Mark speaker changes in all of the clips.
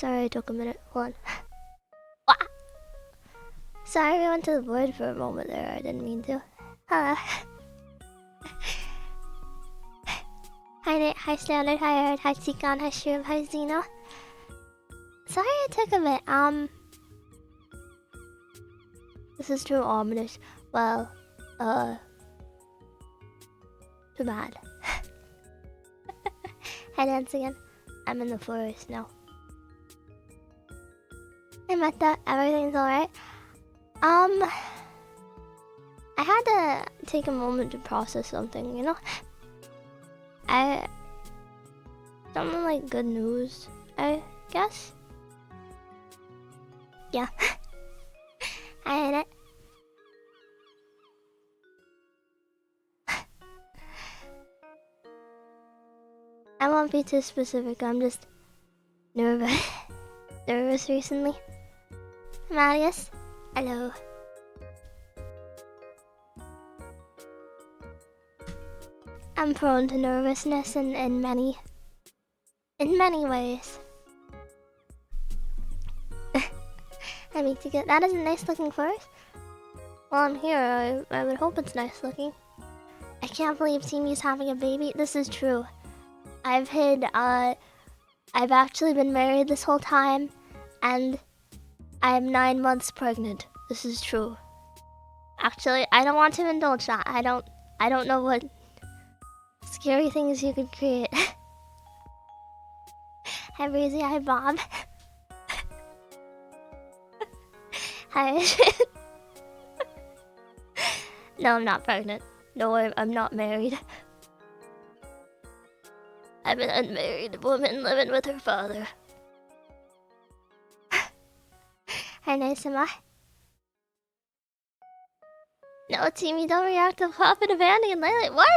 Speaker 1: Sorry, it took a minute. Hold on. Wah! Sorry, we went to the void for a moment there. I didn't mean to. Hi, Nate. Hi, Standard. Hi, Erd. Hi, Tikon. Hi, Shroom. Hi, Zeno. Sorry it took a bit. This is too ominous. Well, too bad. Hi, Dance again. I'm in the forest now. Hey, Meta. Everything's alright? I had to take a moment to process something, you know? Something like good news, I guess? Yeah. I ain't it. I won't be too specific, I'm just nervous. Nervous recently. Marius, hello. I'm prone to nervousness in many ways. I need to get... That is a nice looking forest. While I'm here, I would hope it's nice looking. I can't believe Timi's having a baby. This is true. I've actually been married this whole time, and I'm 9 months pregnant. This is true. Actually, I don't want to indulge that. I don't know what scary things you could create. Hi, Breezy. Hi, Bob. Hi. No, I'm not pregnant. No, I'm not married. I'm an unmarried woman living with her father. Hi, Naisama. No, Timmy, don't react to Poppin' of Andy and Lily. What?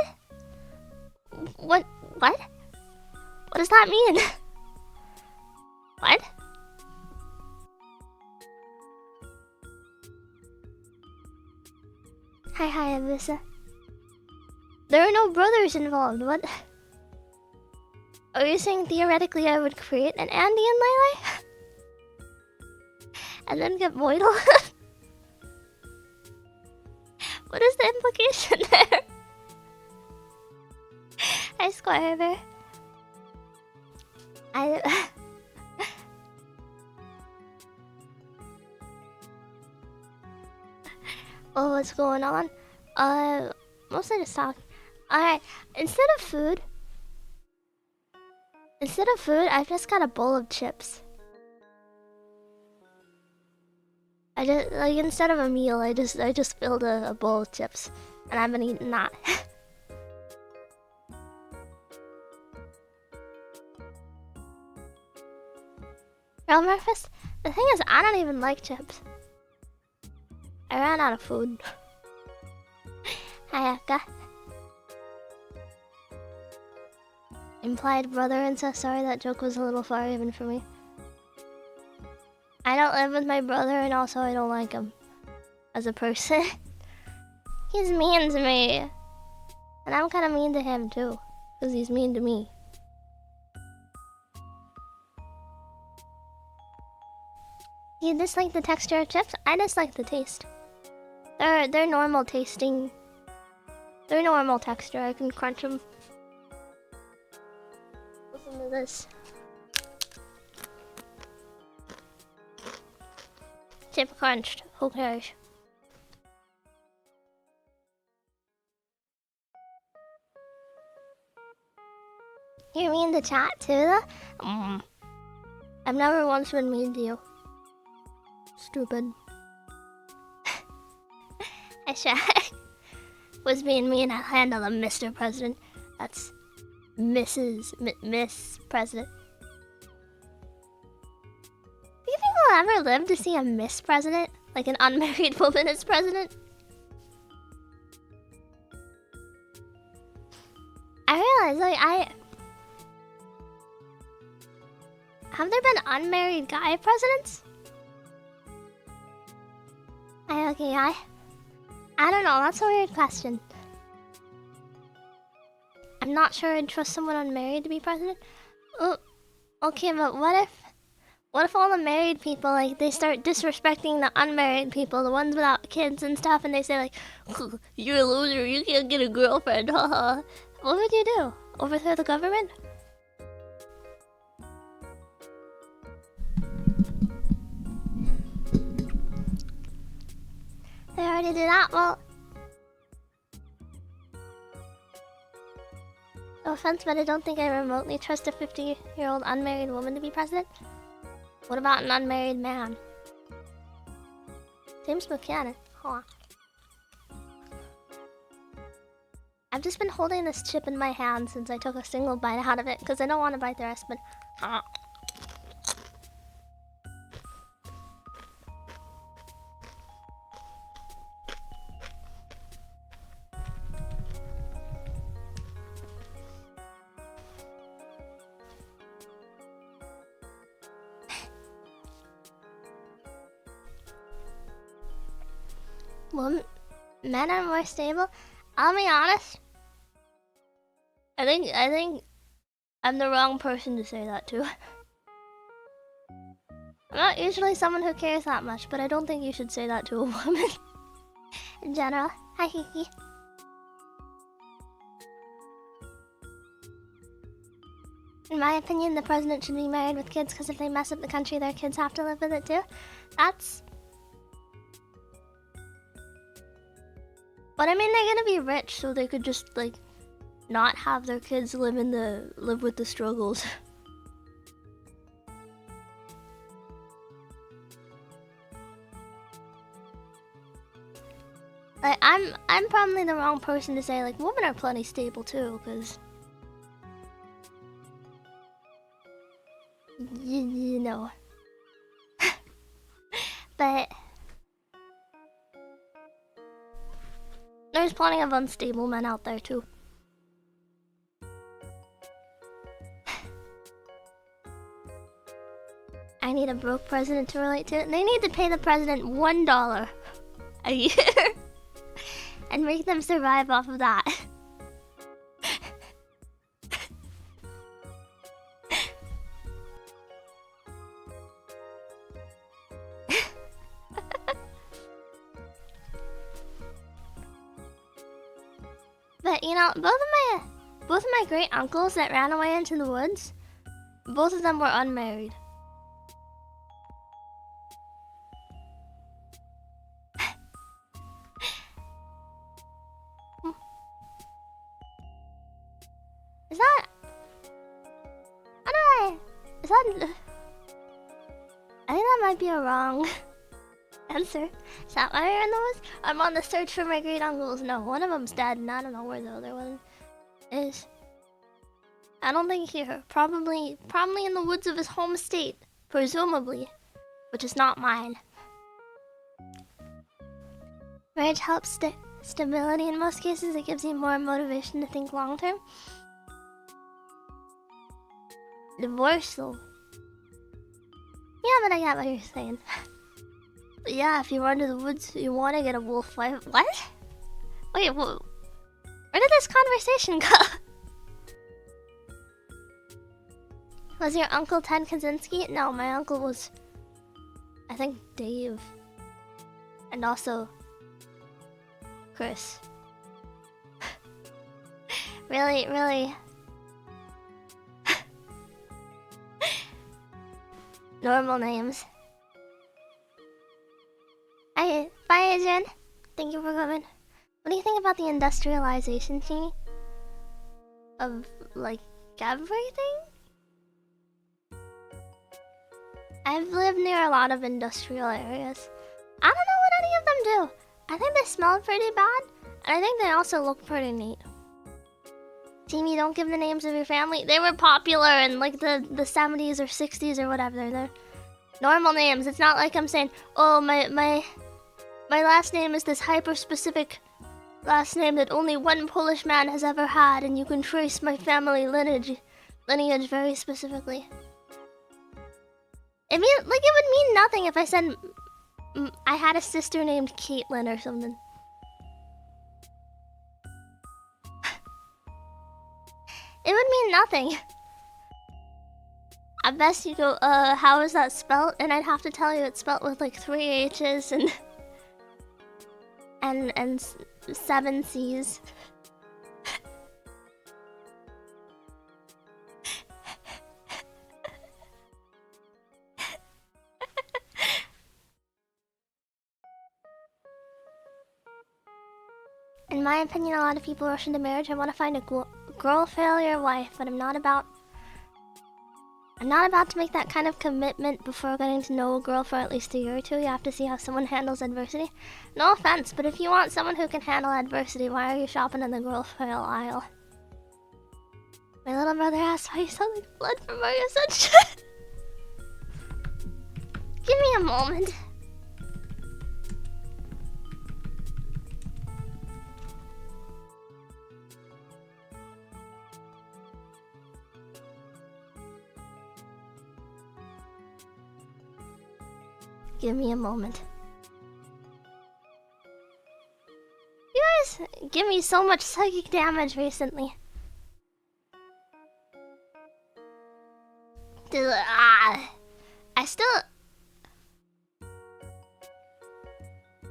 Speaker 1: What? What does that mean? What? Hi, Alyssa. There are no brothers involved. What? Are you saying theoretically I would create an Andy and Lele? And then get Moidle? What is the implication there? Hi, Squire Bear. Oh, what's going on? Mostly just talking. Alright, instead of food, I've just got a bowl of chips. I just, like, instead of a meal, I just filled a bowl of chips. And I've been eating that. Real breakfast? The thing is, I don't even like chips. I ran out of food. Hi, Akka. Implied brother incest. Sorry, that joke was a little far even for me. I don't live with my brother, and also I don't like him as a person. He's mean to me. And I'm kind of mean to him too, because he's mean to me. You dislike the texture of chips? I dislike the taste. They're normal tasting. They're normal texture. I can crunch them. Listen to this. Chip crunched. Who cares? You're mean to chat too, though? I've never once been mean to you. Stupid. I was being mean. I'll handle them, Mr. President. That's Miss President. Do you think we'll ever live to see a Miss President? Like an unmarried woman as president? I realize, like, have there been unmarried guy presidents? Okay, I don't know, that's a weird question. I'm not sure I'd trust someone unmarried to be president. Oh, okay, but what What if all the married people, like, they start disrespecting the unmarried people, the ones without kids and stuff, and they say, like, you're a loser, you can't get a girlfriend, haha. What would you do? Overthrow the government? They already did that, well... No offense, but I don't think I remotely trust a 50-year-old unmarried woman to be president. What about an unmarried man? James Buchanan. Huh. I've just been holding this chip in my hand since I took a single bite out of it because I don't want to bite the rest, but... Well, men are more stable. I'll be honest. I think I'm the wrong person to say that to. I'm not usually someone who cares that much, but I don't think you should say that to a woman. In general. Hi, Kiki. In my opinion, the president should be married with kids because if they mess up the country, their kids have to live with it too. That's... But I mean, they're gonna be rich, so they could just, like, not have their kids live with the struggles. Like, I'm probably the wrong person to say, like, women are plenty stable too, because... You know. But... There's plenty of unstable men out there too. I need a broke president to relate to. They need to pay the president $1 a year and make them survive off of that. But you know, both of my great uncles that ran away into the woods, both of them were unmarried. Is that... How do I... Is that... I think that might be a wrong answer. Is that why you're in the woods? I'm on the search for my great uncles. No, one of them's dead and I don't know where the other one is. I don't think here. Probably in the woods of his home state. Presumably. Which is not mine. Marriage helps stability in most cases. It gives you more motivation to think long term. Divorce though. Yeah, but I get what you're saying. But yeah, if you run to the woods, you want to get a wolf wife. What? Wait, where did this conversation go? Was your uncle Ted Kaczynski? No, my uncle was, I think, Dave. And also, Chris. Really... normal names. Hi, bye, Adrian. Thank you for coming. What do you think about the industrialization, Jeannie? Of, like, everything? I've lived near a lot of industrial areas. I don't know what any of them do. I think they smell pretty bad, and I think they also look pretty neat. Jamie, don't give the names of your family. They were popular in like the 70s or 60s or whatever. They're normal names. It's not like I'm saying, oh, my last name is this hyper-specific last name that only one Polish man has ever had, and you can trace my family lineage very specifically. It would mean nothing if I said I had a sister named Caitlin or something. It would mean nothing. At best you go, how is that spelt? And I'd have to tell you it's spelt with like 3 H's and 7 C's. In my opinion, a lot of people rush into marriage. I want to find a girl failure wife, but I'm not about to make that kind of commitment before getting to know a girl for at least a year or two. You have to see how someone handles adversity. No offense, but if you want someone who can handle adversity, why are you shopping in the girl fail aisle? My little brother asked why you sound like blood from Mario Sunshine. Give me a moment. Give me a moment. You guys give me so much psychic damage recently. I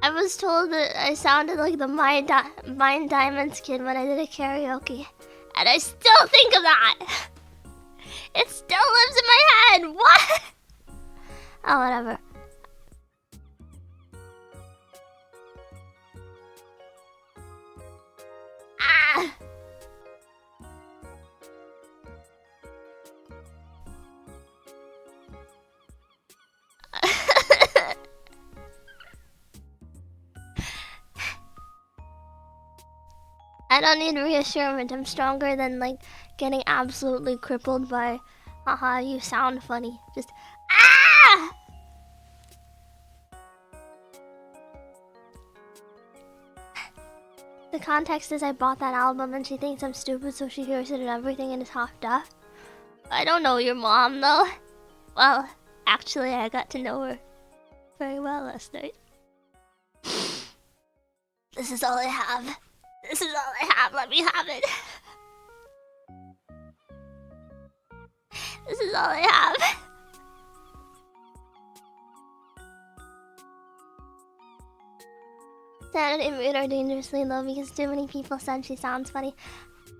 Speaker 1: was told that I sounded like the Mind Diamonds kid when I did a karaoke. And I still think of that! It still lives in my head! What? Oh, whatever. I don't need reassurance. I'm stronger than like getting absolutely crippled by haha, you sound funny. Just ah! The context is I bought that album and she thinks I'm stupid, so she hears it and everything and is half deaf. I don't know your mom though. Well, actually I got to know her very well last night. This is all I have. This is all I have. Let me have it. This is all I have. Sounded and mood are dangerously low because too many people said she sounds funny.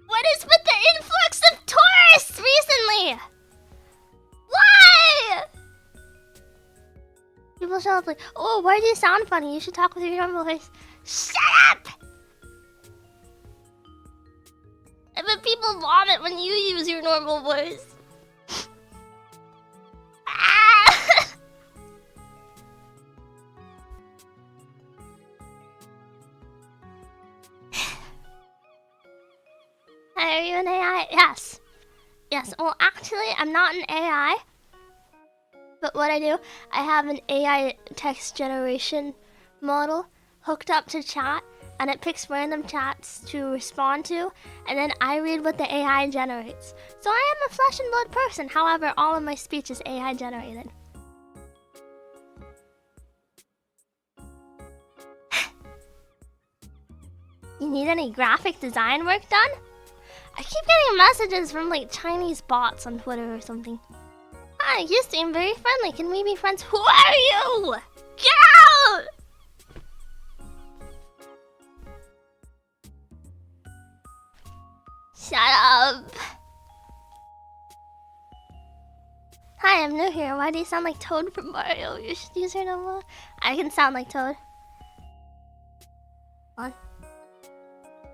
Speaker 1: What is with the influx of tourists recently? Why? People show up like, oh, why do you sound funny? You should talk with your normal voice. Shut up! I bet people vomit when you use your normal voice. Ah! Are you an AI? Yes. Yes, well actually I'm not an AI. But what I do, I have an AI text generation model hooked up to chat. And it picks random chats to respond to, and then I read what the AI generates. So I am a flesh and blood person, however, all of my speech is AI generated. You need any graphic design work done? I keep getting messages from like Chinese bots on Twitter or something. Hi, you seem very friendly. Can we be friends? Who are you? Get out! Shut up. Hi, I'm new here. Why do you sound like Toad from Mario? You should use your number. I can sound like Toad. On.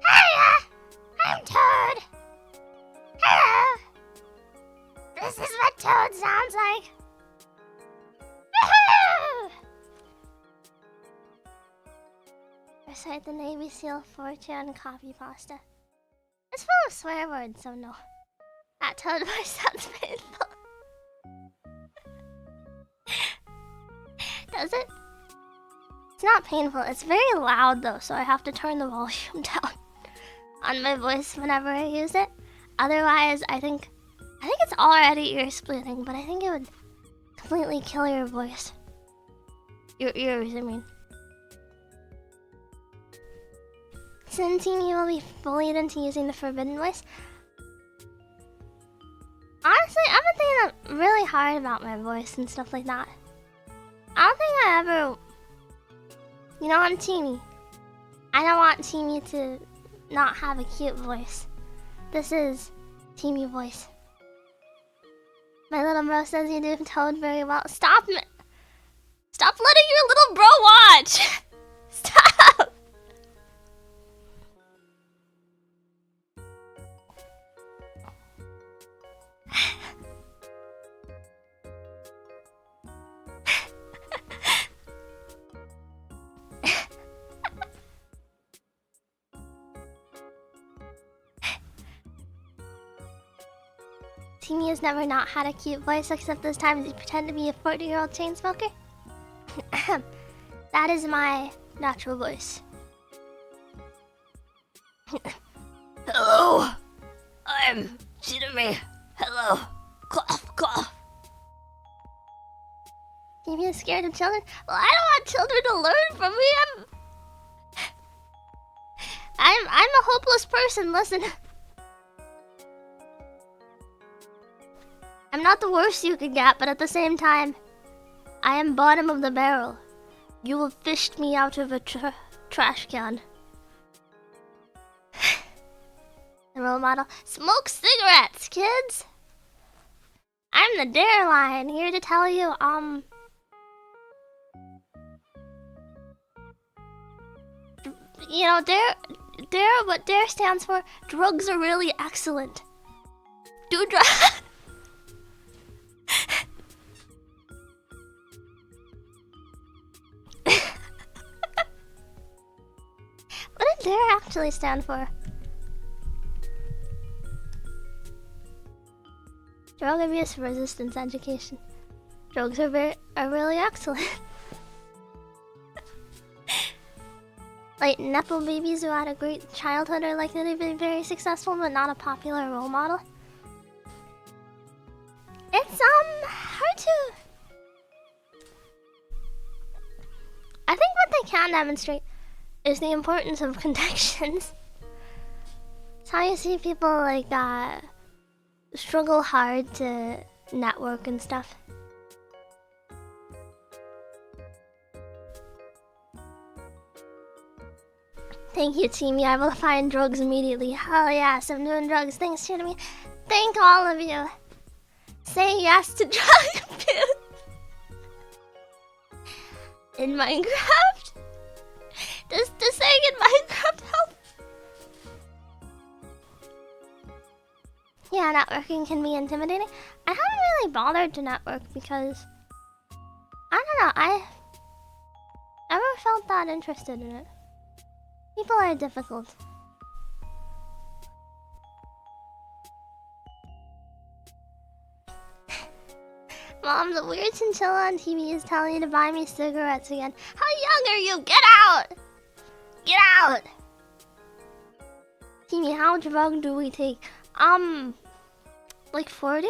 Speaker 1: Hiya! I'm Toad. Hello. This is what Toad sounds like. Woohoo! Recite the Navy SEAL 4chan copy pasta. It's full of swear words, so no. That Toad voice sounds painful. Does it? It's not painful. It's very loud though, so I have to turn the volume down on my voice whenever I use it. Otherwise, I think it's already ear splitting, but I think it would completely kill your voice. Your ears, I mean. Soon, Teeny will be bullied into using the forbidden voice. Honestly, I've been thinking of really really hard about my voice and stuff like that. I don't think I ever... You know, I'm Teamy. I don't want Teamy to not have a cute voice. This is Teamy voice. My little bro says you do Toad very well. Stop it! Stop letting your little bro watch! Stop! Teamy has never not had a cute voice except those times you pretend to be a 40-year-old chain smoker. That is my natural voice. Hello, I'm Jeremy. Hello, cough, cough. Teamy is scared of children. Well, I don't want children to learn from me. I'm a hopeless person. Listen. I'm not the worst you could get, but at the same time, I am bottom of the barrel. You have fished me out of a trash can. The role model. Smoke cigarettes, kids! I'm the Dare Lion, here to tell you, you know, Dare, what Dare stands for, drugs are really excellent. Do drugs. What did Dare actually stand for? Drug abuse resistance education. Drugs are really excellent. Like Nepo babies who had a great childhood are likely to be very successful but not a popular role model. It's hard to... I think what they can demonstrate is the importance of connections. It's how you see people like struggle hard to network and stuff. Thank you, Teamy. I will find drugs immediately. Hell yes, I'm doing drugs. Thanks, Jeremy. Thank all of you. Say yes to drug abuse. In Minecraft? Does saying in Minecraft help? Yeah, networking can be intimidating. I haven't really bothered to network because... I don't know, I never felt that interested in it. People are difficult. Mom, the weird chinchilla on TV is telling you to buy me cigarettes again. How young are you? Get out! Get out! Teamy, how drug do we take? Like 40?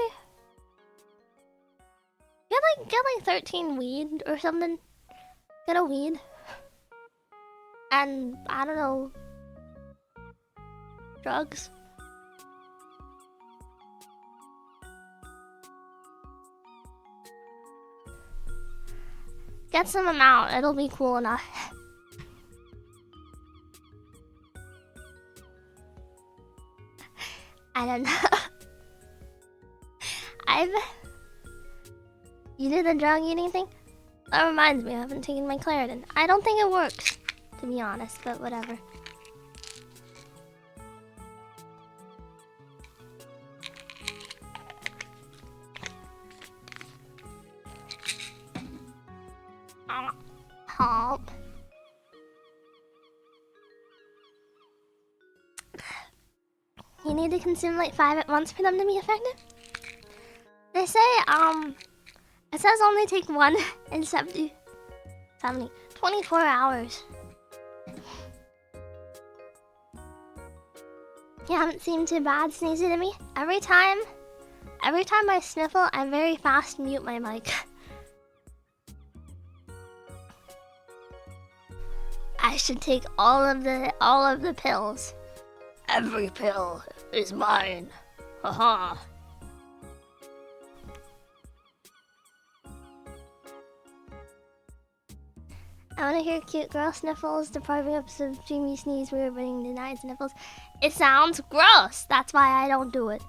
Speaker 1: Get like 13 weed or something. Get a weed. And, I don't know, drugs. Get some amount, it'll be cool enough. I don't know. You do the drug eating thing? That reminds me, I haven't taken my Claritin. I don't think it works, to be honest, but whatever. Help. You need to consume like 5 at once for them to be effective? They say, it says only take 1 in 24 hours. You haven't seemed too bad sneezing to me. Every time I sniffle, I very fast mute my mic. I should take all of the pills. Every pill is mine. Haha. I want to hear cute girl sniffles. Depriving us of dreamy sneeze. We were bringing denied sniffles. It sounds gross. That's why I don't do it.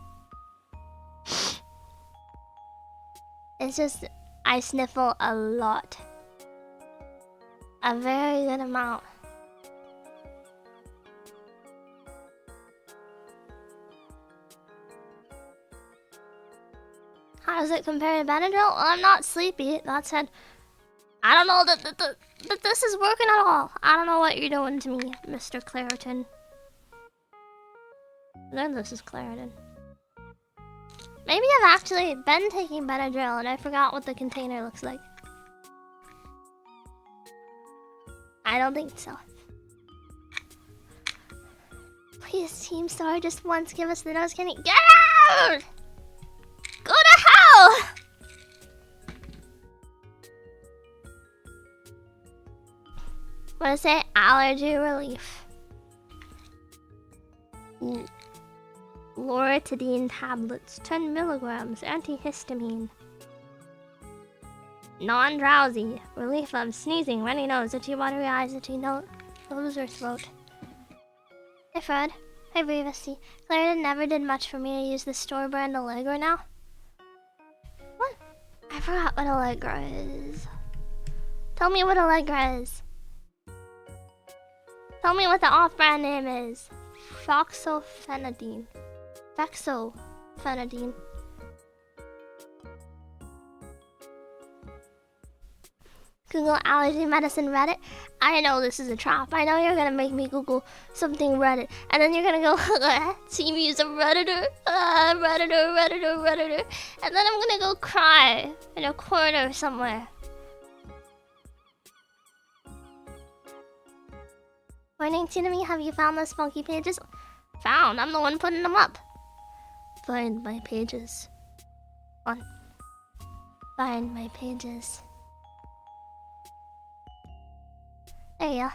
Speaker 1: It's just I sniffle a lot. A very good amount. How does it compare to Benadryl? Well, I'm not sleepy. That said, I don't know that this is working at all. I don't know what you're doing to me, Mr. Claritin. Then this is Claritin. Maybe I've actually been taking Benadryl and I forgot what the container looks like. I don't think so. Please, Team Star, just once give us the nose candy. Get out! Go to hell! What does it say? Allergy relief. Loratadine tablets, 10 milligrams, antihistamine. Non-drowsy, relief of sneezing, runny nose, itchy watery eyes, itchy nose or throat. Hey Fred. Hey Brevesty. Claritin never did much for me. I use the store brand Allegra now. What? I forgot what Allegra is. Tell me what Allegra is. Tell me what the off-brand name is. Foxofenadine. Fexofenadine. Google allergy medicine Reddit. I know this is a trap. I know you're gonna make me Google something Reddit, and then you're gonna go, Team use a Redditor, Redditor, and then I'm gonna go cry in a corner somewhere. Morning, Tsunami, have you found those funky pages? Found? I'm the one putting them up. Find my pages. On. Find my pages. There you go.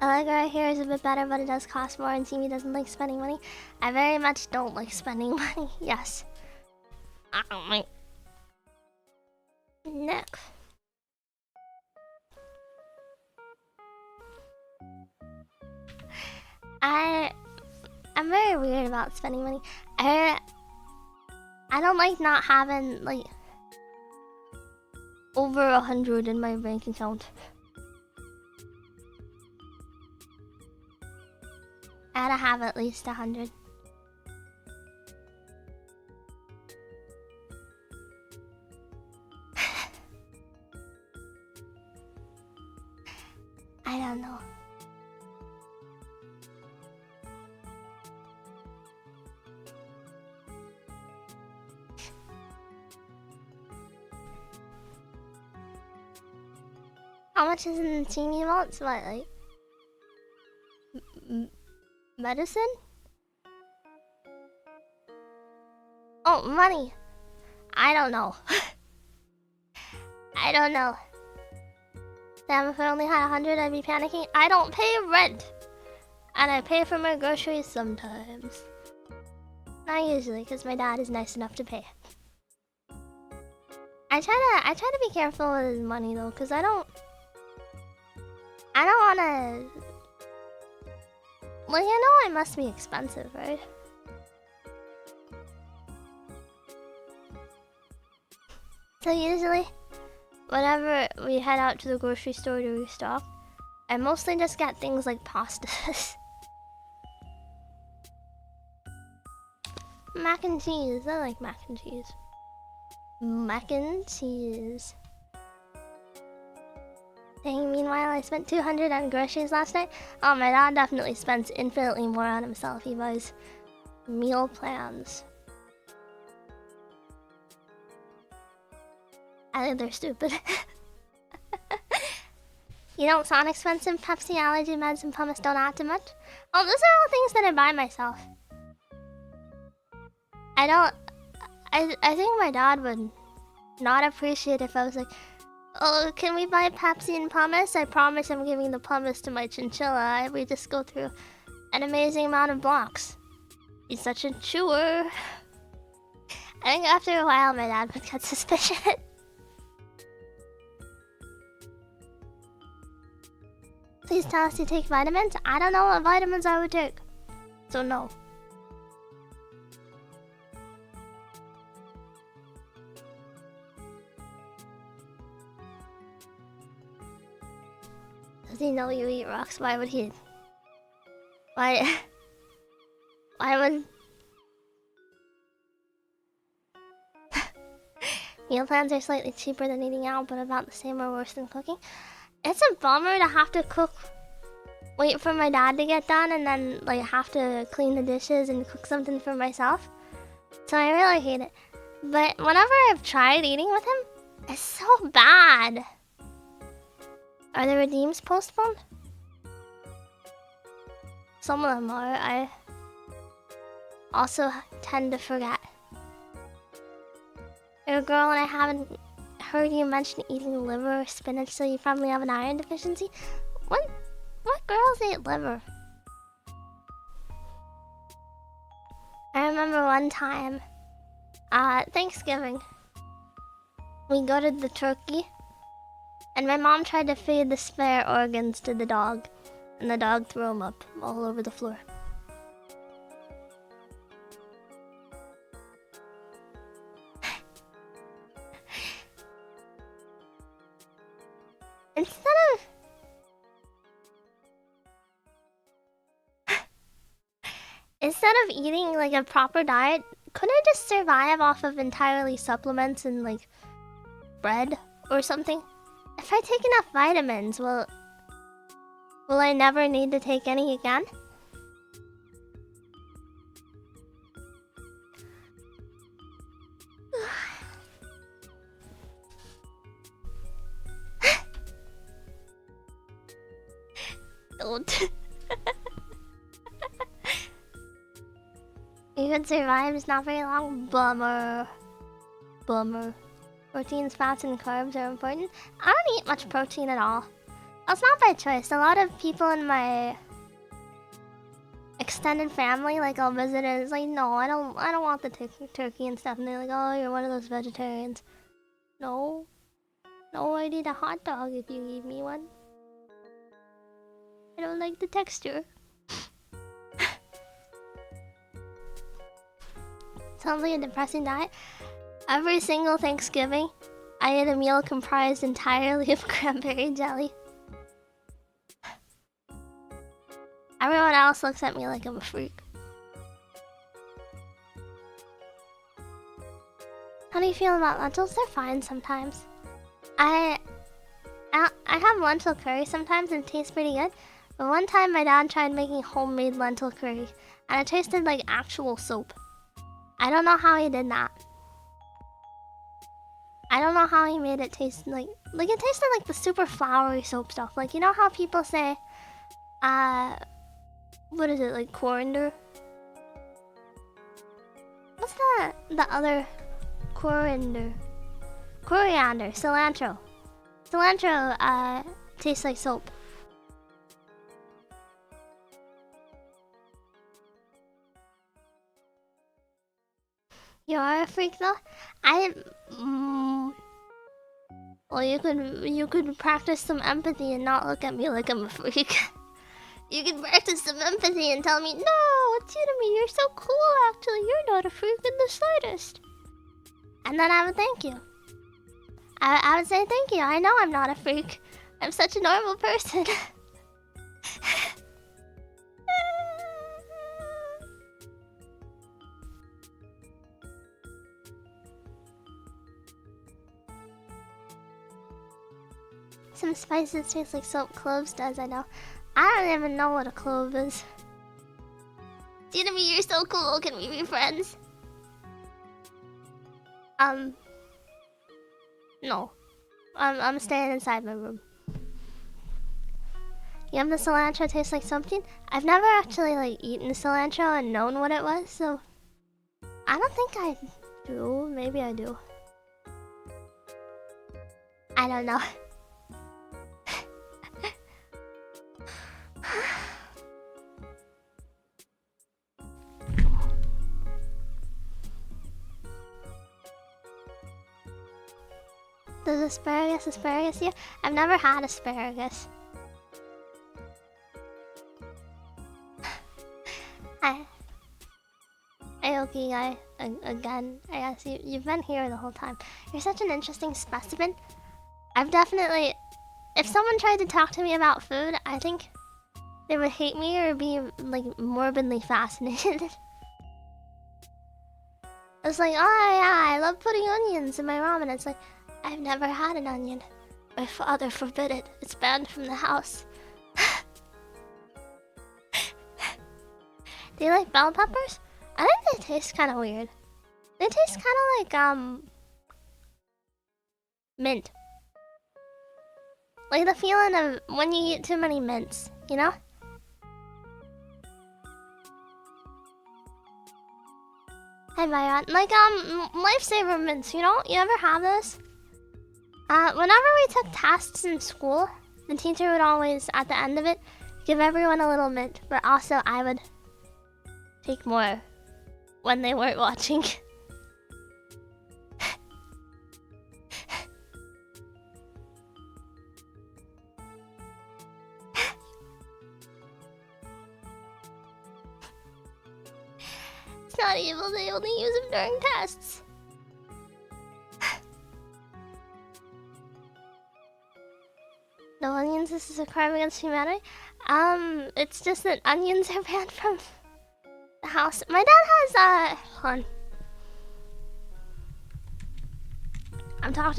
Speaker 1: Allegra here is a bit better, but it does cost more, and Timmy doesn't like spending money. I very much don't like spending money. Yes. I don't like. Next. I'm very weird about spending money. I don't like not having like over 100 in my bank account. I gotta have at least 100. I don't know. How much is in the teeny vaults? What, like medicine? Oh, money. I don't know. I don't know. Damn, if I only had 100, I'd be panicking. I don't pay rent, and I pay for my groceries sometimes. Not usually, because my dad is nice enough to pay. I try to be careful with his money though, because I don't wanna. Well, you know, it must be expensive, right? So usually, whenever we head out to the grocery store to restock, I mostly just get things like pastas. Mac and cheese. I like mac and cheese. Mac and cheese. Dang, meanwhile, I spent 200 on groceries last night. Oh, my dad definitely spends infinitely more on himself. He buys meal plans. I think they're stupid. You don't sound expensive. Pepsi, allergy meds, and pumice don't add too much. Oh, those are all things that I buy myself. I think my dad would not appreciate if I was like, oh, can we buy Pepsi and pumice? I promise I'm giving the pumice to my chinchilla. We just go through an amazing amount of blocks. He's such a chewer. I think after a while my dad would get suspicious. Please tell us you take vitamins. I don't know what vitamins I would take. So no. Does he know you eat rocks? Why would he? Why would... Meal plans are slightly cheaper than eating out, but about the same or worse than cooking. It's a bummer to have to cook, wait for my dad to get done, and then like have to clean the dishes and cook something for myself. So I really hate it. But whenever I've tried eating with him, it's so bad. Are the redeems postponed? Some of them are. I also tend to forget. You're a girl and I haven't heard you mention eating liver or spinach, so you probably have an iron deficiency. What girls eat liver? I remember one time, Thanksgiving, we gutted the turkey, and my mom tried to feed the spare organs to the dog, and the dog threw them up all over the floor. Instead of eating like a proper diet, couldn't I just survive off of entirely supplements and like bread or something? If I take enough vitamins, will I never need to take any again? Don't. You could survive, it's not very long. Bummer. Bummer. Proteins, fats, and carbs are important. I don't eat much protein at all. That's not by choice. A lot of people in my extended family, like I'll visit, and it's like, no, I don't want the turkey and stuff. And they're like, oh, you're one of those vegetarians. No. No, I'd eat a hot dog if you gave me one. I don't like the texture. Sounds like a depressing diet. Every single Thanksgiving, I ate a meal comprised entirely of cranberry jelly. Everyone else looks at me like I'm a freak. How do you feel about lentils? They're fine sometimes. I have lentil curry sometimes and it tastes pretty good. But one time my dad tried making homemade lentil curry and it tasted like actual soap. I don't know how he did that. I don't know how he made it taste like it tasted like the super floury soap stuff. Like, you know how people say, what is it, like coriander? What's that? The other coriander, cilantro. Cilantro, tastes like soap. You are a freak though? Well, you could practice some empathy and not look at me like I'm a freak. You could practice some empathy and tell me, no, Tsunami, you're so cool actually, you're not a freak in the slightest. And then I would thank you. I would say thank you, I know I'm not a freak. I'm such a normal person. Some spices taste like soap. Cloves does, I know. I don't even know what a clove is. Tsunami, you're so cool. Can we be friends? No. I'm staying inside my room. Yum, the cilantro tastes like something. I've never actually like eaten cilantro and known what it was, so I don't think I do. Maybe I do. I don't know. Does asparagus here? I've never had asparagus. Hi. Aoki guy, again. I guess you've been here the whole time. You're such an interesting specimen. I've definitely... If someone tried to talk to me about food, I think they would hate me or be, like, morbidly fascinated. It's like, oh yeah, I love putting onions in my ramen. It's like, I've never had an onion. My father forbid it. It's banned from the house. Do you like bell peppers? I think they taste kind of weird. They taste kind of like, mint. Like the feeling of when you eat too many mints, you know? Hi, Byron. Like, lifesaver mints, you know? You ever have this? Whenever we took tests in school, the teacher would always, at the end of it, give everyone a little mint. But also, I would take more when they weren't watching. It's not evil, they only use them during tests. No onions, this is a crime against humanity. It's just that onions are banned from the house. My dad has, hold on. I've talked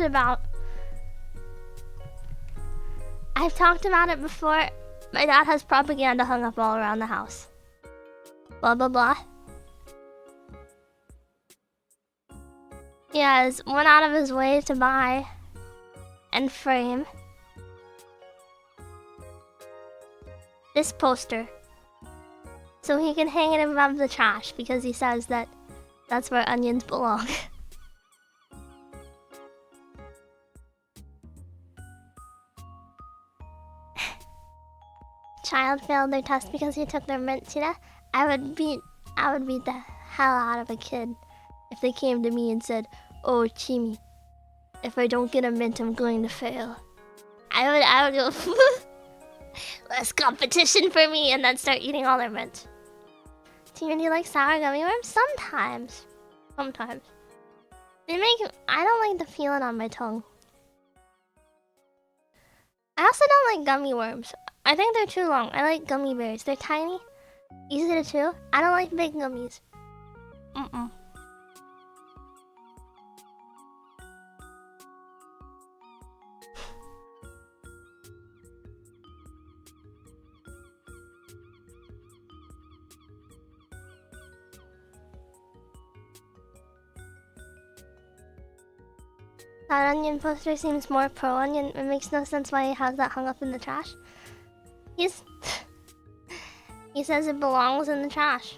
Speaker 1: about it before. My dad has propaganda hung up all around the house. Blah, blah, blah. He has went out of his way to buy and frame this poster so he can hang it above the trash because he says that that's where onions belong. Child failed their test because he took their mint, Tina. I would beat the hell out of a kid if they came to me and said, "Oh, Chimi, if I don't get a mint, I'm going to fail." I would go, less competition for me, and then start eating all their mint. Tina, do you like sour gummy worms? Sometimes. Sometimes. I don't like the feeling on my tongue. I also don't like gummy worms. I think they're too long. I like gummy bears. They're tiny, easy to chew. I don't like big gummies. That onion poster seems more pro-onion. It makes no sense why he has that hung up in the trash. He says it belongs in the trash.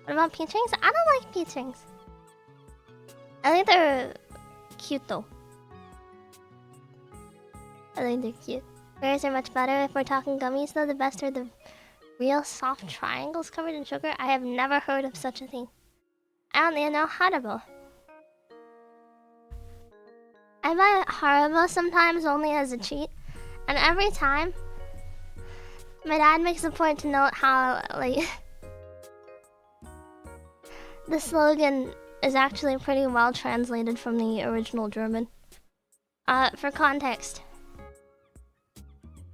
Speaker 1: What about peach rings? I don't like peach rings. I think they're cute though. I think they're cute. Berries are much better. If we're talking gummies though, the best are the real soft triangles covered in sugar. I have never heard of such a thing. I don't even know Haribo. I buy Haribo sometimes only as a treat, and every time my dad makes a point to note how, like, the slogan is actually pretty well translated from the original German. For context,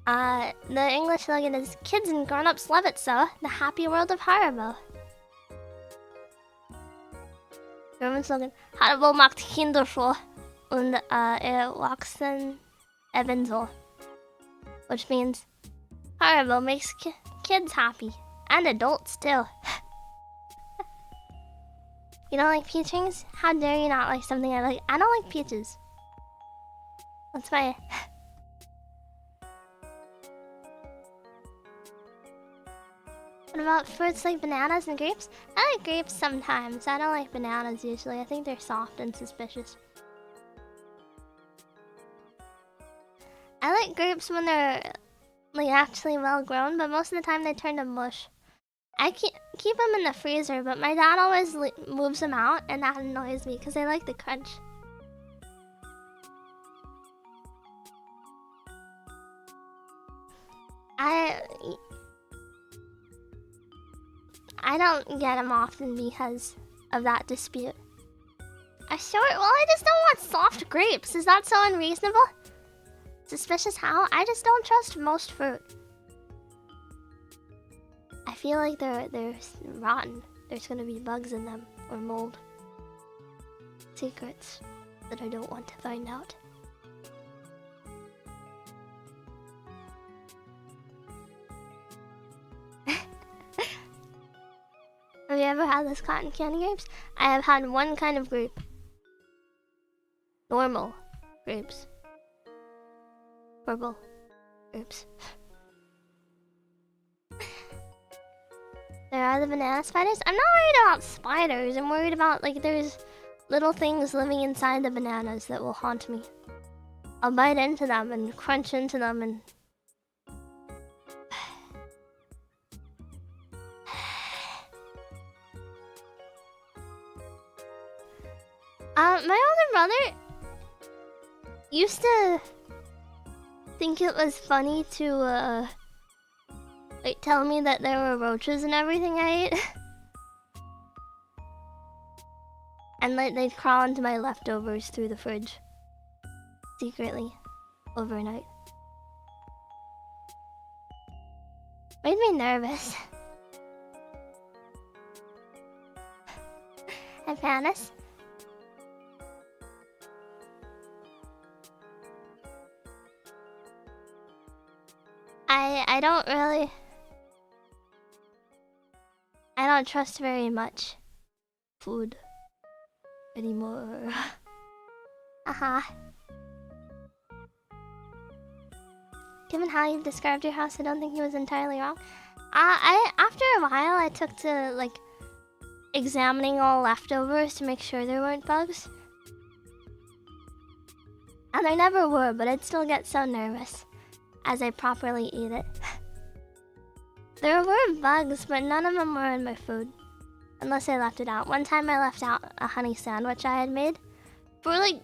Speaker 1: the English slogan is "Kids and grown-ups love it so, the happy world of Haribo." German slogan, Haribo macht Kinder froh und Erwachsene ebenso, which means Haribo makes kids happy, and adults too. You don't like peach rings? How dare you not like something I like? I don't like peaches. That's my... What about fruits like bananas and grapes? I like grapes sometimes. I don't like bananas usually. I think they're soft and suspicious. I like grapes when they're like actually well grown, but most of the time they turn to mush. I keep them in the freezer, but my dad always moves them out, and that annoys me because I like the crunch. I don't get them often because of that dispute. A short? Well, I just don't want soft grapes. Is that so unreasonable? Suspicious how? I just don't trust most fruit. I feel like they're rotten. There's gonna be bugs in them or mold. Secrets that I don't want to find out. Have you ever had this cotton candy grapes? I have had one kind of grape. Normal grapes. Purple grapes. There are the banana spiders. I'm not worried about spiders. I'm worried about, like, there's little things living inside the bananas that will haunt me. I'll bite into them and crunch into them and... my older brother used to think it was funny to, like, tell me that there were roaches and everything I ate. And like, they'd crawl into my leftovers through the fridge. Secretly. Overnight. Made me nervous. Hi, Panis. I don't really... I don't trust very much food anymore. Haha. Given how you've described your house, I don't think he was entirely wrong. After a while, I took to, like, examining all leftovers to make sure there weren't bugs. And there never were, but I'd still get so nervous as I properly eat it. There were bugs, but none of them were in my food. Unless I left it out. One time I left out a honey sandwich I had made. For like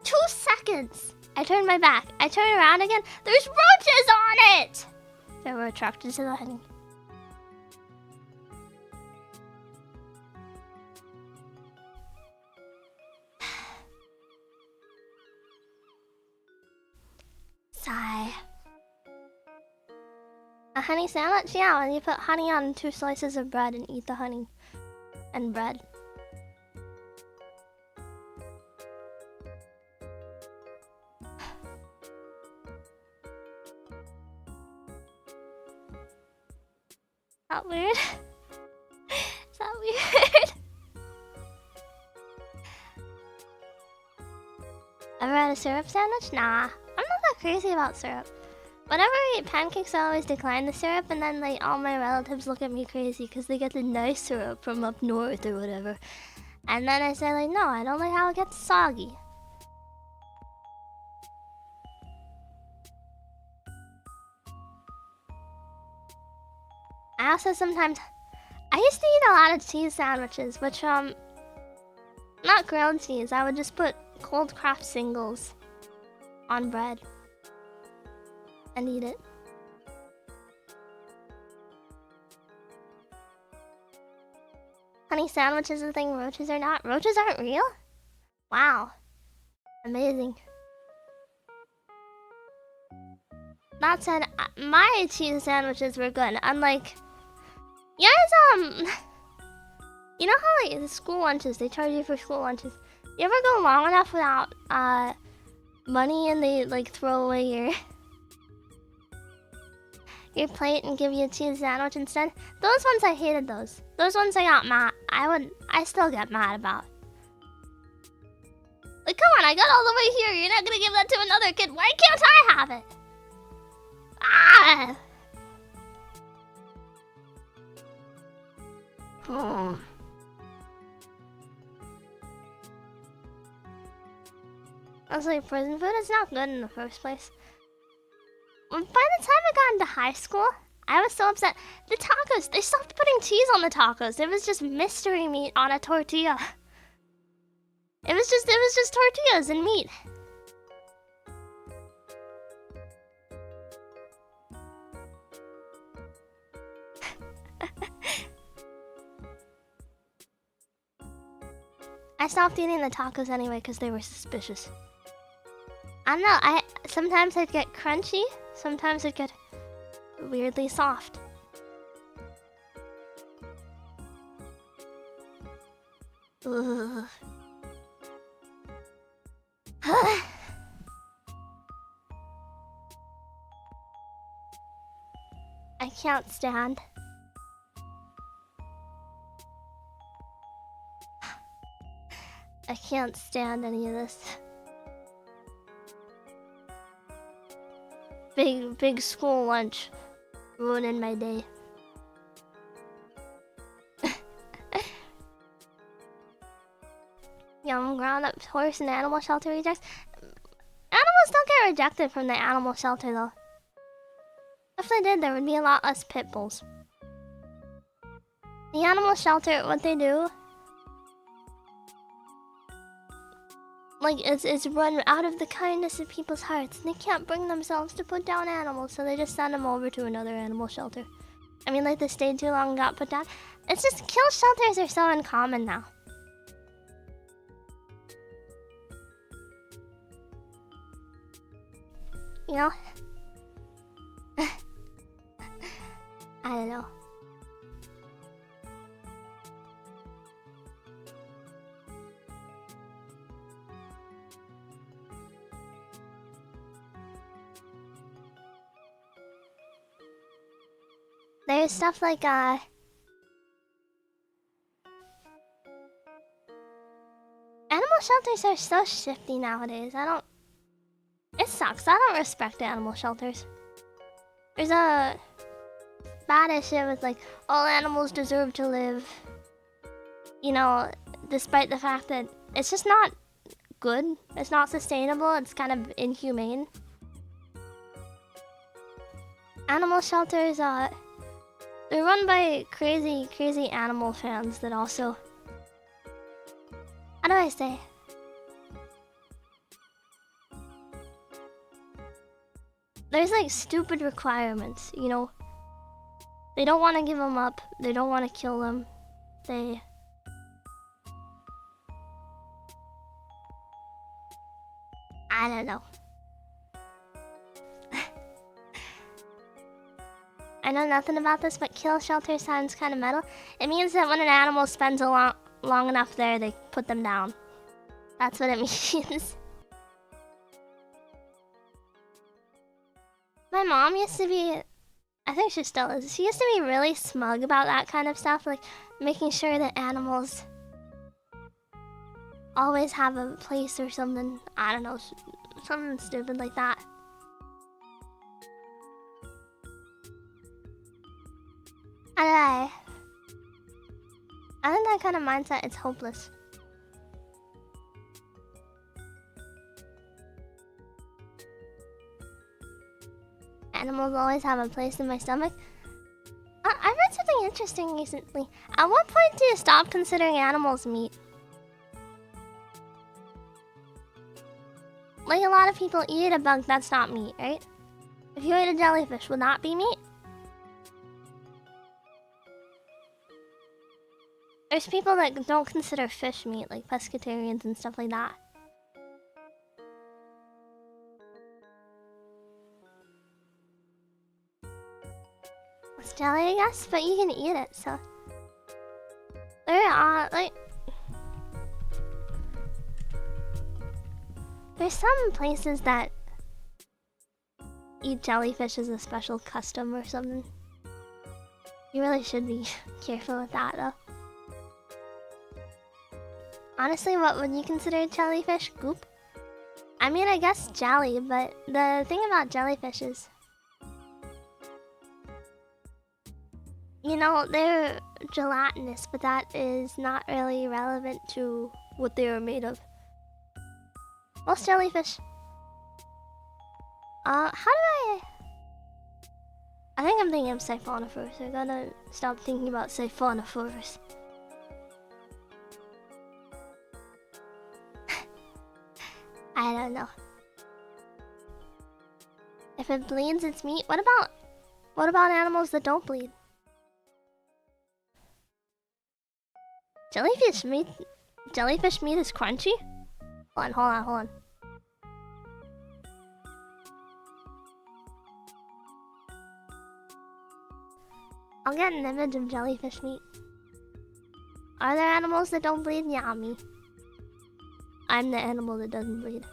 Speaker 1: 2 seconds. I turned my back. I turned around again. There's roaches on it! They were attracted to the honey. Sigh. A honey sandwich? Yeah, when you put honey on 2 slices of bread and eat the honey. And bread. Is that weird? Is that weird? Ever had a syrup sandwich? Nah. I'm not that crazy about syrup. Whenever I eat pancakes, I always decline the syrup, and then like all my relatives look at me crazy because they get the nice syrup from up north or whatever. And then I say like, no, I don't like how it gets soggy. I also sometimes... I used to eat a lot of cheese sandwiches, which, not grilled cheese. I would just put cold Kraft singles on bread and eat it. Honey sandwich is the thing, roaches are not. Roaches aren't real? Wow. Amazing. That said, my cheese sandwiches were good, unlike... You guys, you know how, like, the school lunches, they charge you for school lunches. You ever go long enough without, money and they, like, throw away your plate and give you a cheese sandwich instead? Those ones, I hated those. Those ones I got mad. I still get mad about. Like, come on, I got all the way here. You're not gonna give that to another kid. Why can't I have it? Ah! Oh. I was like, prison food is not good in the first place. By the time I got into high school, I was so upset. The tacos, they stopped putting cheese on the tacos. It was just mystery meat on a tortilla. It was just tortillas and meat. I stopped eating the tacos anyway because they were suspicious. I don't know, sometimes I'd get crunchy, sometimes it'd get weirdly soft. Ugh. I can't stand. I can't stand any of this. Big school lunch ruining my day. Young ground up horse and animal shelter rejects. Animals don't get rejected from the animal shelter though. If they did, there would be a lot less pit bulls. The animal shelter, what they do, like, it's run out of the kindness of people's hearts. They can't bring themselves to put down animals, so they just send them over to another animal shelter. I mean, like, they stayed too long and got put down. It's just, kill shelters are so uncommon now. You know? I don't know. There's stuff like, animal shelters are so shifty nowadays. It sucks. I don't respect animal shelters. There's a bad issue with, like, all animals deserve to live. You know, despite the fact that it's just not good. It's not sustainable. It's kind of inhumane. Animal shelters, they're run by crazy animal fans that also... How do I say? There's like stupid requirements, you know? They don't want to give them up. They don't want to kill them. I don't know. I know nothing about this, but kill shelter sounds kind of metal. It means that when an animal spends long enough there, they put them down. That's what it means. My mom used to be, I think she still is, she used to be really smug about that kind of stuff, like making sure that animals always have a place or something. I don't know, something stupid like that. I think that kind of mindset is hopeless. Animals always have a place in my stomach. I've read something interesting recently. At what point do you stop considering animals meat? Like, a lot of people eat a bug that's not meat, right? If you ate a jellyfish, would that be meat? There's people that don't consider fish meat, like pescatarians and stuff like that. It's jelly, I guess, but you can eat it, so... There are, like... There's some places that eat jellyfish as a special custom or something. You really should be careful with that, though. Honestly, what would you consider jellyfish? Goop? I mean, I guess jelly, but the thing about jellyfish is... You know, they're gelatinous, but that is not really relevant to what they are made of. Most jellyfish... how do I think I'm thinking of siphonophores. I gotta stop thinking about siphonophores. I don't know. If it bleeds, it's meat. What about animals that don't bleed? Jellyfish meat. Jellyfish meat is crunchy? Hold on. I'll get an image of jellyfish meat. Are there animals that don't bleed? Yeah, me. I'm the animal that doesn't bleed.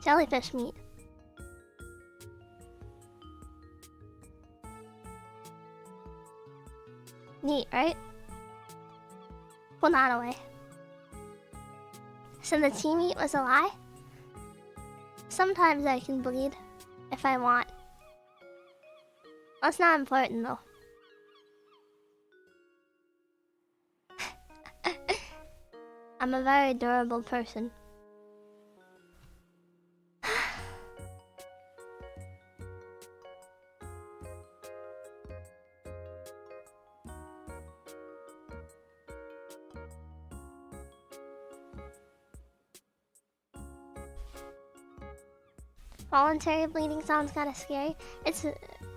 Speaker 1: Jellyfish meat. Neat, right? Pull that away. So the tea meat was a lie? Sometimes I can bleed if I want. That's not important though. I'm a very durable person. Voluntary bleeding sounds kind of scary. It's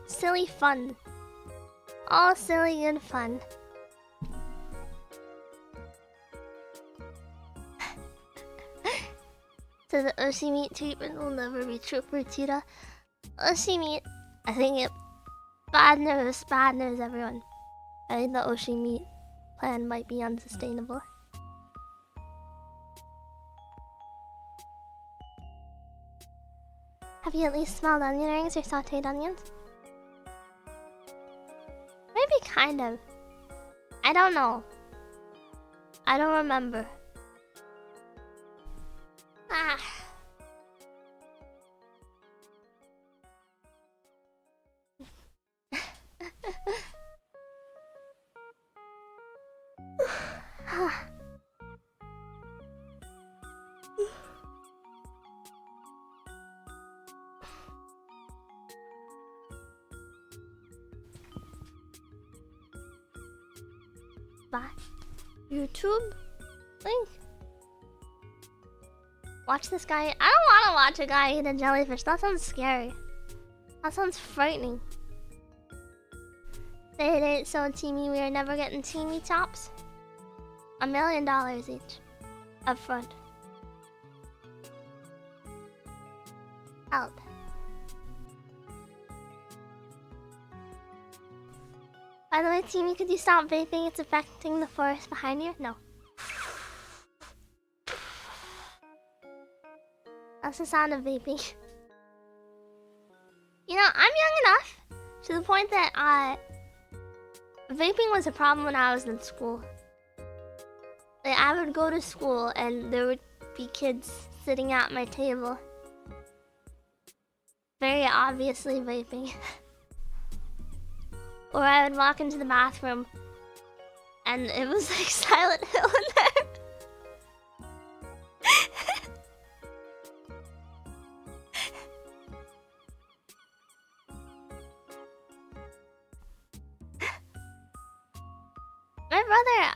Speaker 1: silly fun. All silly and fun. So the Oshi meat treatment will never be true for Cheetah. Oshi meat, I think it... Bad news everyone. I think the Oshi meat plan might be unsustainable. Have you at least smelled onion rings or sauteed onions? Maybe kind of. I don't know. I don't remember. Ah. Bye. YouTube? Link. Watch this guy. I don't want to watch a guy eat a jellyfish. That sounds scary. That sounds frightening. They ain't so teamy. We are never getting teamy chops. $1 million each. Up front. Help. By the way, Teamy, could you stop vaping? It's affecting the forest behind you. No. That's the sound of vaping. You know, I'm young enough to the point that vaping was a problem when I was in school. Like, I would go to school and there would be kids sitting at my table, very obviously vaping. Or I would walk into the bathroom and it was like Silent Hill in there.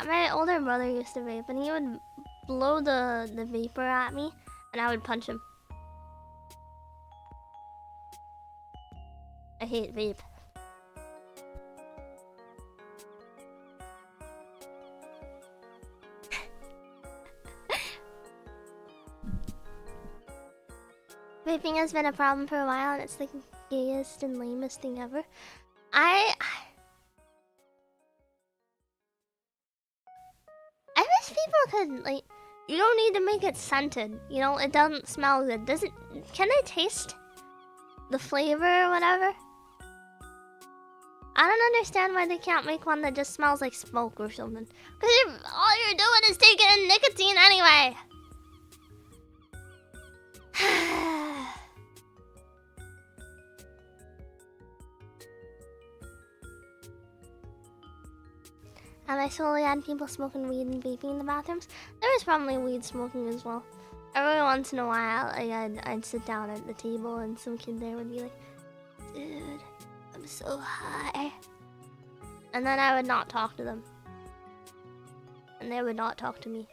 Speaker 1: My older brother used to vape and he would blow the vapor at me and I would punch him. I hate vape. Vaping has been a problem for a while and it's the gayest and lamest thing ever. I wish people could, like, you don't need to make it scented. You know, it doesn't smell good. Does it? Can I taste the flavor or whatever? I don't understand why they can't make one that just smells like smoke or something. Because all you're doing is taking in nicotine anyway. And I slowly had people smoking weed and vaping in the bathrooms. There was probably weed smoking as well. Every once in a while, I'd sit down at the table and some kid there would be like, "Dude, I'm so high." And then I would not talk to them. And they would not talk to me.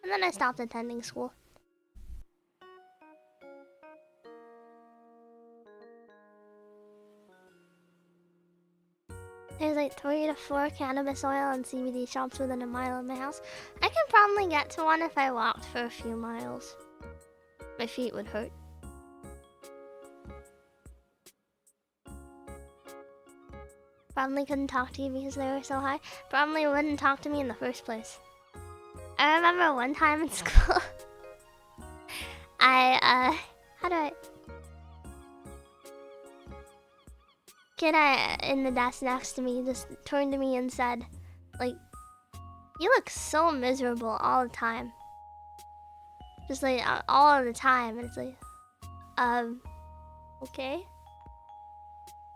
Speaker 1: And then I stopped attending school. 3 to 4 cannabis oil and CBD shops within a mile of my house. I can probably get to one if I walked for a few miles. My feet would hurt. Probably couldn't talk to you because they were so high. Probably wouldn't talk to me in the first place. I remember one time in school, kid in the desk next to me just turned to me and said, like, you look so miserable all the time. Just like, all of the time. And it's like, okay.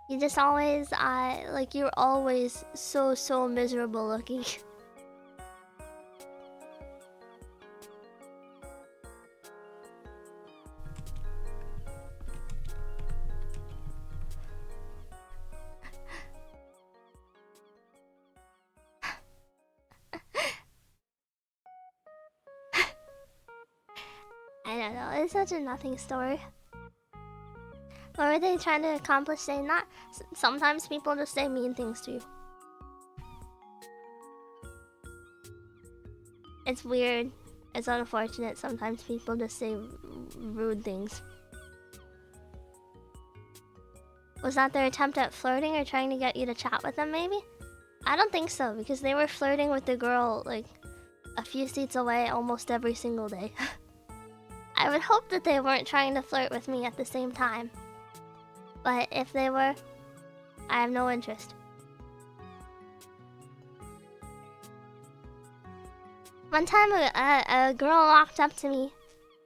Speaker 1: You just always, like, you're always so miserable looking. I don't know, it's such a nothing story. What were they trying to accomplish saying that? Sometimes people just say mean things to you. It's weird. It's unfortunate. Sometimes people just say rude things. Was that their attempt at flirting or trying to get you to chat with them, maybe? I don't think so, because they were flirting with the girl, like, a few seats away almost every single day. I would hope that they weren't trying to flirt with me at the same time. But if they were, I have no interest. One time a girl walked up to me,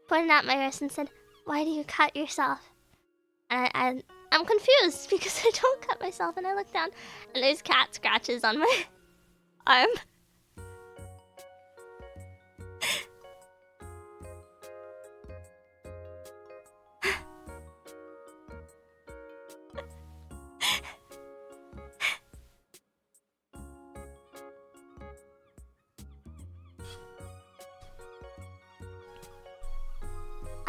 Speaker 1: pointed at my wrist and said, "Why do you cut yourself?" And I'm confused because I don't cut myself, and I look down and there's cat scratches on my arm.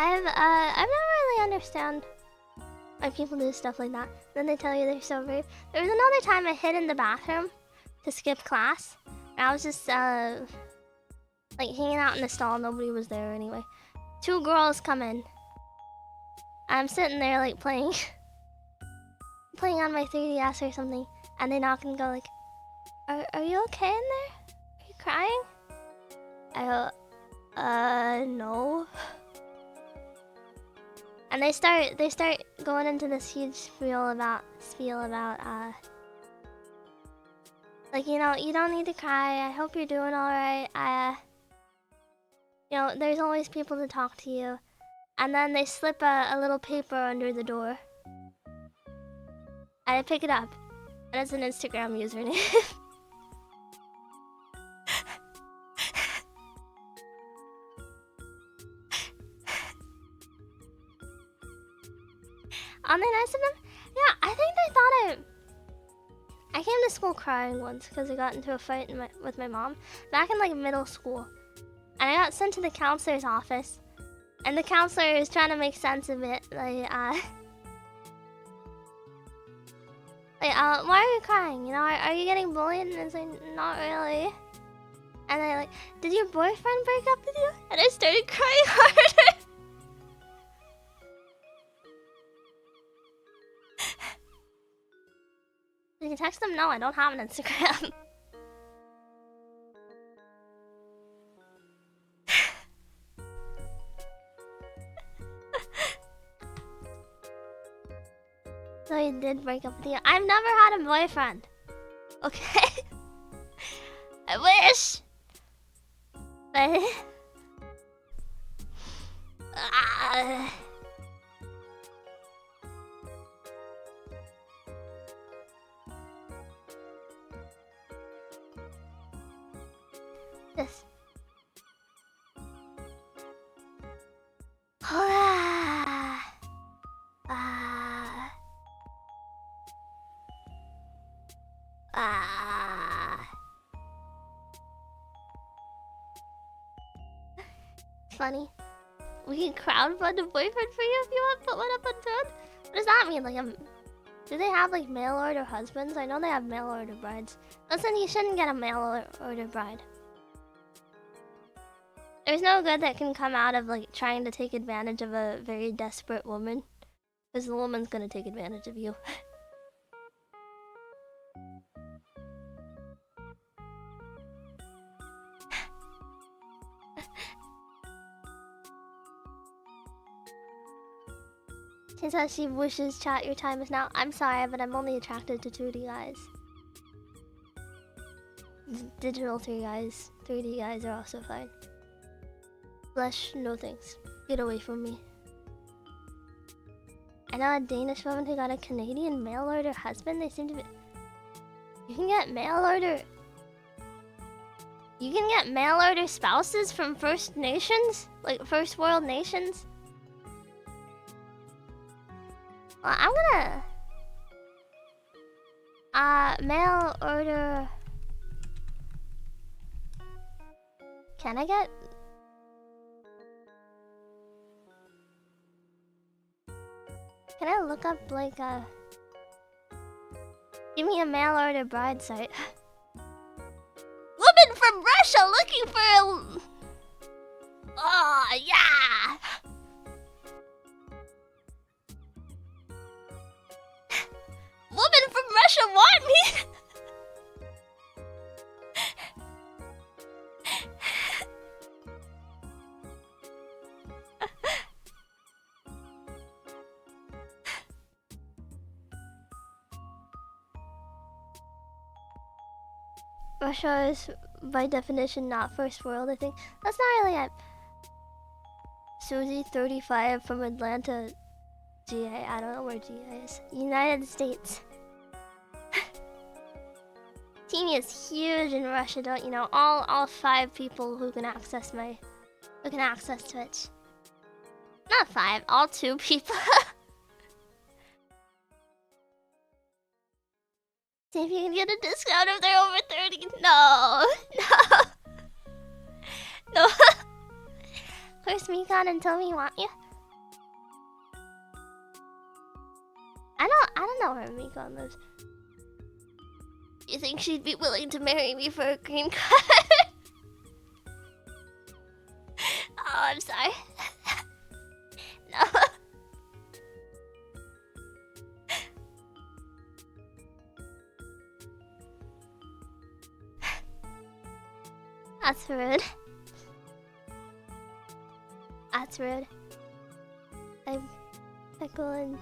Speaker 1: I've never really understand why people do stuff like that. Then they tell you they're so brave. There was another time I hid in the bathroom to skip class. And I was just like hanging out in the stall. Nobody was there anyway. 2 girls come in. I'm sitting there like playing on my 3DS or something, and they knock and go like, "Are you okay in there? Are you crying?" I go, no. And they start going into this huge spiel about like, you know, you don't need to cry. I hope you're doing all right. You know, there's always people to talk to you. And then they slip a little paper under the door, and I pick it up, and it's an Instagram username. Aren't they nice of them? Yeah, I think they thought I came to school crying once because I got into a fight with my mom back in like middle school, and I got sent to the counselor's office, and the counselor is trying to make sense of it. Like, why are you crying? You know, are you getting bullied? And it's like, not really. And they're like, did your boyfriend break up with you? And I started crying harder. Did you text them? No, I don't have an Instagram. So he did break up with you. I've never had a boyfriend. Okay? I wish! But... This. Funny. We can crowdfund a boyfriend for you if you want to put one up on Toad? What does that mean? Like Do they have like mail order husbands? I know they have mail order brides. Listen, you shouldn't get a mail order bride. There's no good that can come out of like trying to take advantage of a very desperate woman. Because the woman's gonna take advantage of you. She says she wishes chat your time is now. I'm sorry, but I'm only attracted to 2D guys. Digital 3 guys. 3D guys are also fine. Flesh, no thanks. Get away from me. I know a Danish woman who got a Canadian mail order husband. They seem to be... You can get mail order... You can get mail order spouses from First Nations? Like First World Nations? Well, I'm gonna... mail order... Can I get... Can I look up like a... Give me a mail order bride site. Woman from Russia looking for a... Oh, yeah! Woman from Russia want me! Russia is, by definition, not first world, I think. That's not really it. Susie, 35, from Atlanta, GA. I don't know where GA is. United States. Teeny is huge in Russia, don't you know? All 5 people who can access Twitch. Not 5, all 2 people. See if you can get a discount if they're over 30. No. No. Of course, Mikon and Tommy want you. I don't know where Mikon lives. You think she'd be willing to marry me for a green card? Oh, I'm sorry. No. That's rude. That's rude. I go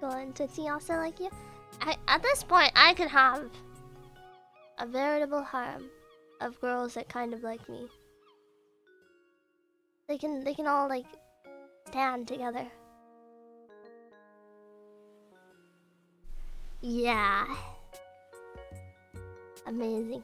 Speaker 1: on to see also like you. At this point, I could have a veritable harem of girls that kind of like me. They can all like stand together. Yeah. Amazing.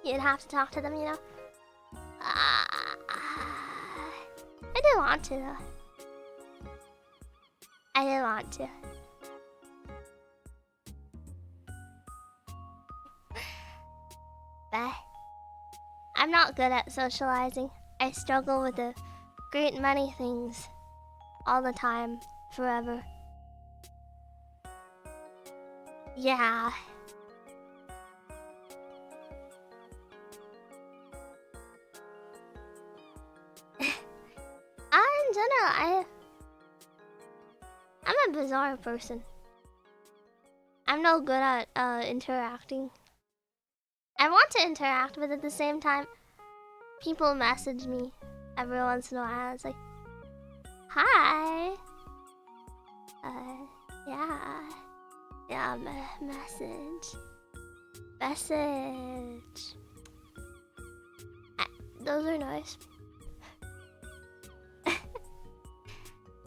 Speaker 1: You'd have to talk to them, you know? I didn't want to, though. I didn't want to. But I'm not good at socializing. I struggle with the great many things all the time, forever. Yeah. In general, I'm a bizarre person. I'm no good at interacting. I want to interact, but at the same time, people message me every once in a while. It's like, hi. Yeah, message. Those are nice.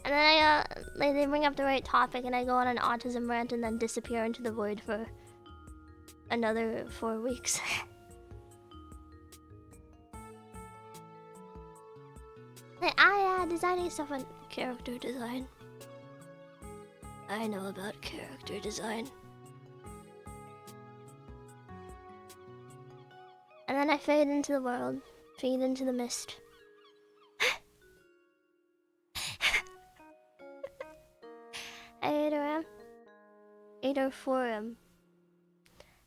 Speaker 1: And then like they bring up the right topic and I go on an autism rant and then disappear into the void for another 4 weeks. Like, designing stuff on character design. I know about character design. And then I fade into the world, fade into the mist. 804M.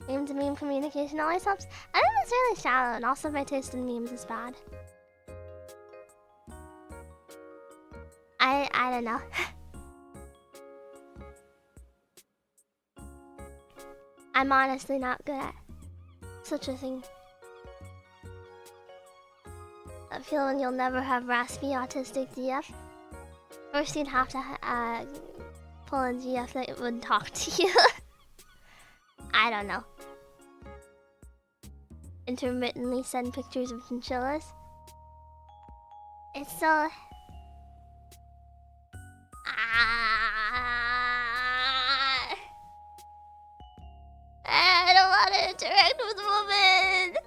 Speaker 1: Meme to meme communication always helps. I think it's really shallow, and also my taste in memes is bad. I don't know. I'm honestly not good at such a thing. That feeling you'll never have raspy autistic DF. First you'd have to pull a GF that would talk to you. I don't know. Intermittently send pictures of chinchillas. It's so... I don't want to interact with women.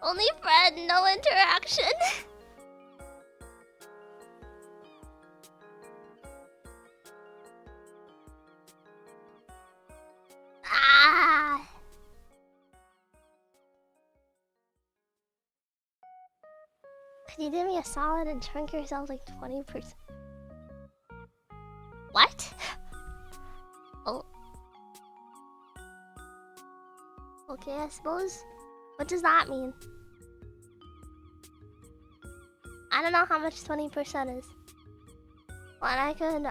Speaker 1: Only friend, no interaction. Could you do me a solid and shrink yourself like 20%? What? Oh. Okay, I suppose. What does that mean? I don't know how much 20% is. Well, I could,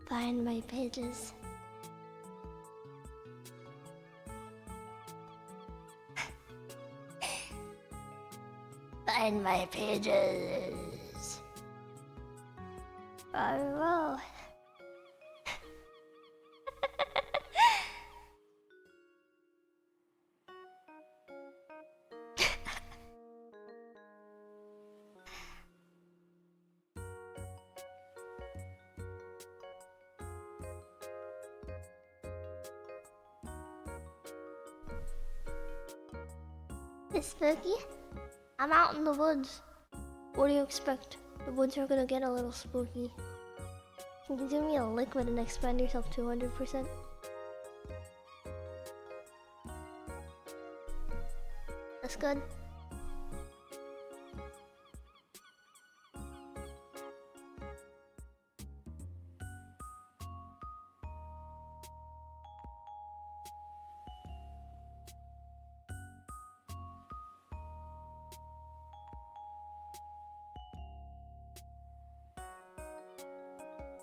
Speaker 1: find my pages. Find my pages. Oh. It's spooky. I'm out in the woods. What do you expect? The woods are gonna get a little spooky. Can you do me a liquid and expand yourself 200%? That's good.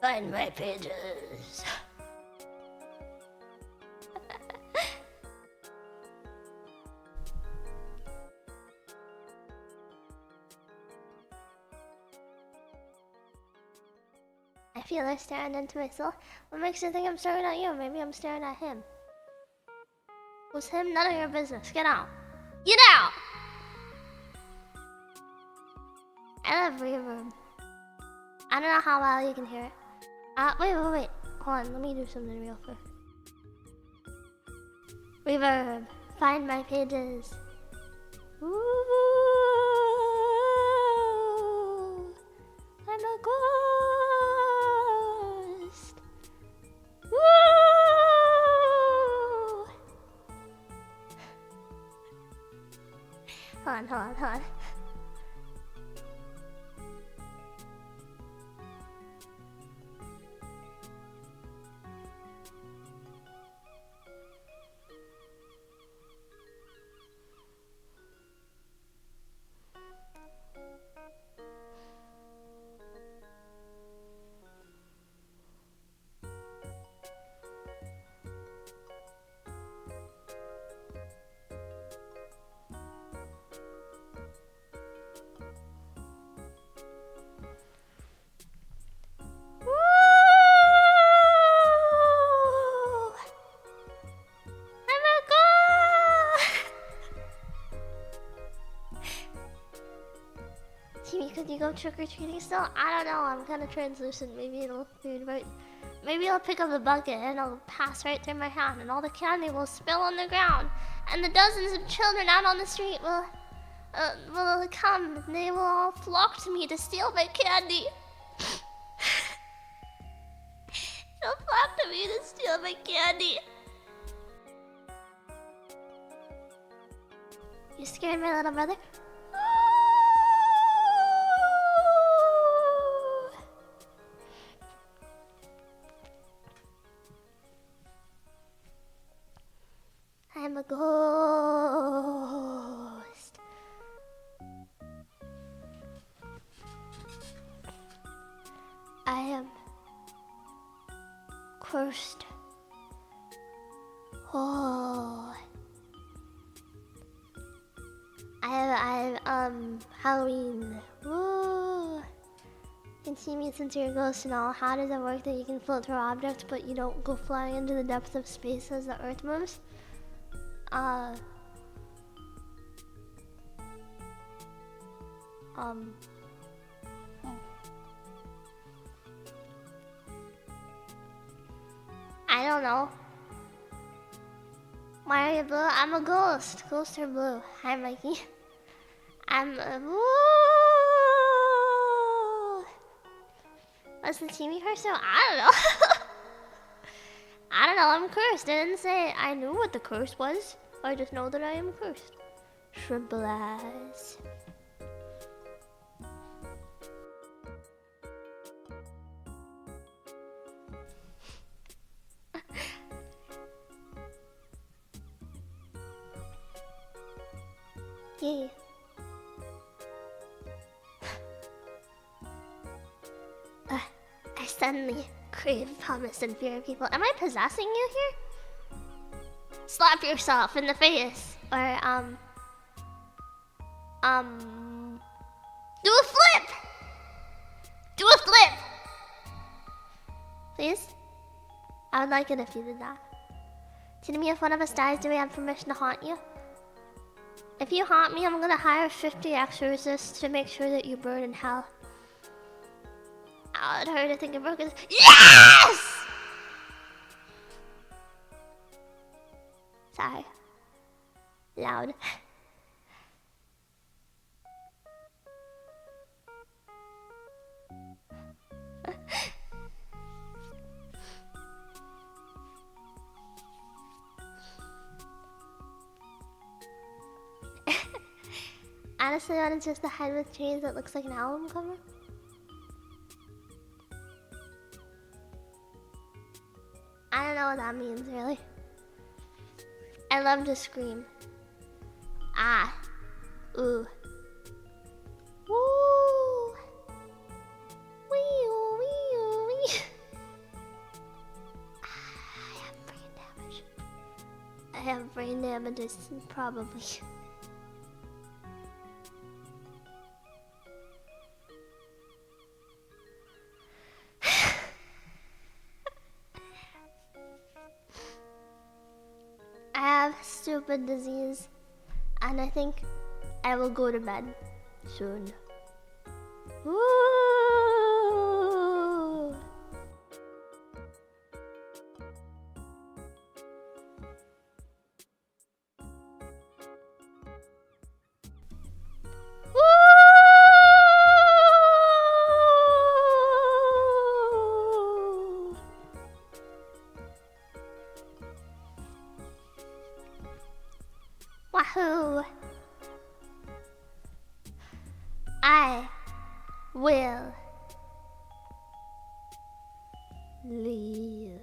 Speaker 1: Find my pages. I feel like staring into my soul. What makes you think I'm staring at you? Maybe I'm staring at him. Who's him? None of your business. Get out. Get out! I love reverb. I don't know how well you can hear it. Wait. Hold on, let me do something real quick. Reverb. Find my pages. Ooh, I'm a ghost. Woo! Hold on. Could you go trick-or-treating still? I don't know, I'm kind of translucent. Maybe it'll look weird, but Maybe I'll pick up the bucket and it'll pass right through my hand and all the candy will spill on the ground. And the dozens of children out on the street will come and they will all flock to me to steal my candy. They'll flock to me to steal my candy. You scared my little brother? I'm a ghost. I am cursed. Oh. Halloween. Woo. You can see me since you're a ghost and all. How does it work that you can float through objects but you don't go flying into the depths of space as the earth moves? I don't know. Why are you blue? I'm a ghost. Ghosts are blue. Hi, Mikey. I'm a... Woo! What's the TV curse? I don't know. I don't know. I'm cursed. I didn't say I knew what the curse was. I just know that I am cursed. Shrimple eyes. Yeah. I suddenly crave hummus and fear people. Am I possessing you here? Slap yourself in the face. Or, do a flip! Do a flip! Please? I would like it if you did that. To me, if one of us dies, do we have permission to haunt you? If you haunt me, I'm gonna hire 50 exorcists to make sure that you burn in hell. Oh, it hurt to think of broken. Yes! Sorry. Loud. Honestly, when it's just a head with chains that looks like an album cover. I don't know what that means, really. I love to scream. Ah. Ooh. Woo. Wee-oo, wee-oo, wee. I have brain damage. I have brain damage, probably. I have stupid disease, and I think I will go to bed soon. Woo! Wahoo! I will leave.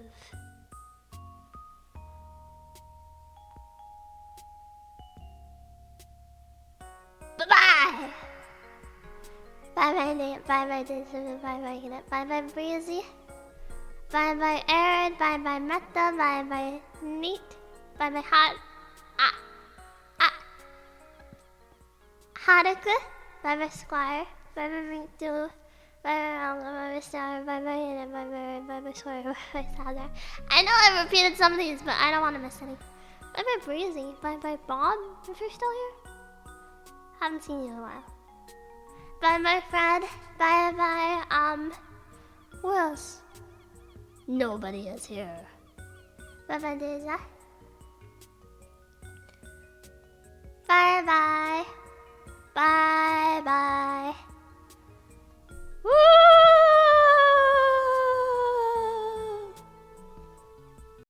Speaker 1: Bye-bye! Bye-bye, Nate. Bye-bye, Jason. Bye-bye, Kenneth. Bye-bye, Breezy. Bye-bye, Aaron. Bye-bye, Meta. Bye-bye, Neat. Bye-bye, Hot. Haruka, bye-bye Squire, bye-bye Minkdu, bye-bye Malga, bye-bye Star, bye-bye Ina, bye-bye Squire, bye-bye Sadar. I know I repeated some of these, but I don't want to miss any. Bye-bye Breezy, bye-bye Bob, if you're still here. Haven't seen you in a while. Bye-bye Fred, bye-bye, who else? Nobody is here. Bye-bye. Bye-bye. Bye.